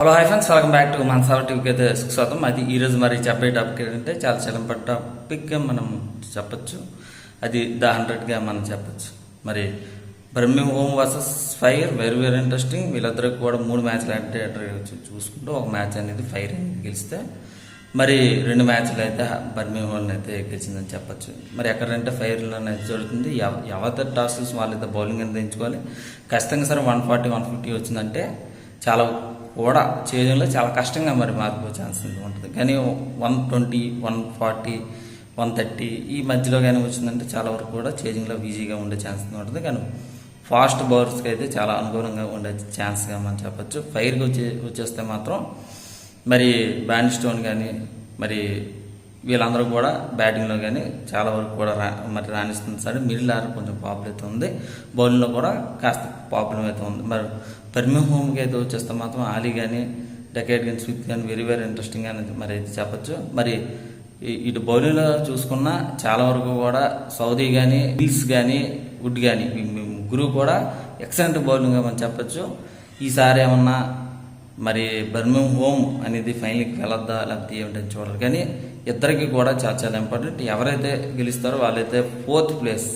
Hello hi friends, welcome back to మన sir టీవీకి అయితే స్వాగతం. అది ఈరోజు మరి చెప్పే టాపిక్ ఏంటంటే చాలా ఇంపార్టెంట్ టాపిక్గా మనం చెప్పచ్చు. అది ద 100గా మనం చెప్పచ్చు. మరి Birmingham home versus fire very interesting. వీళ్ళిద్దరికి కూడా 3 మ్యాచ్లు అంటే చూసుకుంటూ ఒక మ్యాచ్ అనేది ఫైర్ అనేది గెలిస్తే మరి 2 మ్యాచ్లు అయితే బర్మింగ్హామ్ అయితే గెలిచిందని చెప్పచ్చు. మరి ఎక్కడంటే ఫైర్లో అయితే జరుగుతుంది. ఎవరి టాసెస్ వాళ్ళైతే బౌలింగ్ అనేది ఎంచుకోవాలి. ఖచ్చితంగా సరే 140, 150 వచ్చిందంటే చాలా కూడా చేయడంలో చాలా కష్టంగా మరి మారిపోయే ఛాన్స్ ఉంటుంది. కానీ 120, 140, 130 ఈ మధ్యలో కానీ వచ్చిందంటే చాలా వరకు కూడా చేజింగ్లో ఈజీగా ఉండే ఛాన్స్ ఉంటుంది. కానీ ఫాస్ట్ బౌలర్స్కి అయితే చాలా అనుకూలంగా ఉండే ఛాన్స్గా మనం చెప్పచ్చు. ఫైర్కి వచ్చేస్తే మాత్రం మరి బ్యాన్ స్టోన్ కానీ మరి వీళ్ళందరూ కూడా బ్యాటింగ్లో కానీ చాలా వరకు కూడా మరి రాణిస్తుంది. సరే మిడిల్ ఆర్డర్ కొంచెం ప్రాబ్లం అయితే ఉంది. బౌలింగ్లో కూడా కాస్త ప్రాబ్లం అయితే ఉంది. మరి బర్మింగ్హామ్కి అయితే వచ్చేస్తే మాత్రం ఆలీ కానీ డెకేట్ కానీ స్మిత్ కానీ వెరీ ఇంట్రెస్టింగ్ అనేది మరి అయితే చెప్పచ్చు. మరి ఇటు బౌలింగ్లో చూసుకున్నా చాలా వరకు కూడా సౌదీ కానీ హిల్స్ కానీ వుడ్ కానీ ముగ్గురు కూడా ఎక్సలెంట్ బౌలింగ్గా మనం చెప్పచ్చు. ఈసారి ఏమన్నా మరి బర్మింగ్హామ్ అనేది ఫైనల్కి వెళ్ళొద్దా లేకపోతే ఏమిటని చూడాలి. కానీ ఇద్దరికి కూడా చాలా ఇంపార్టెంట్. ఎవరైతే గెలుస్తారో వాళ్ళైతే 4th ప్లేస్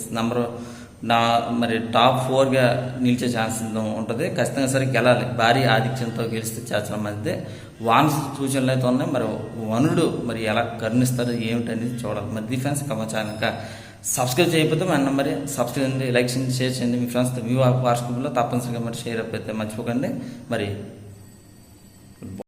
మరి టాప్ 4గా నిలిచే ఛాన్స్ ఉంటుంది. ఖచ్చితంగా సరే గెలాలి. భారీ ఆధిక్యంతో గెలిస్తే చాలా మంది వాన్ సూచనలు అయితే ఉన్నాయి. మరి వనుడు మరి ఎలా కరుణిస్తారు ఏమిటనేది చూడాలి. మరి డిఫెన్స్ కమచాక సబ్స్క్రైబ్ చేయకపోతే మరి సబ్స్క్రైబ్ చేయండి, లైక్ చేయండి, షేర్ చేయండి. మీ ఫ్రెండ్స్ మీ వాట్సాప్లో తప్పనిసరిగా మరి షేర్ అయితే మర్చిపోకండి. మరి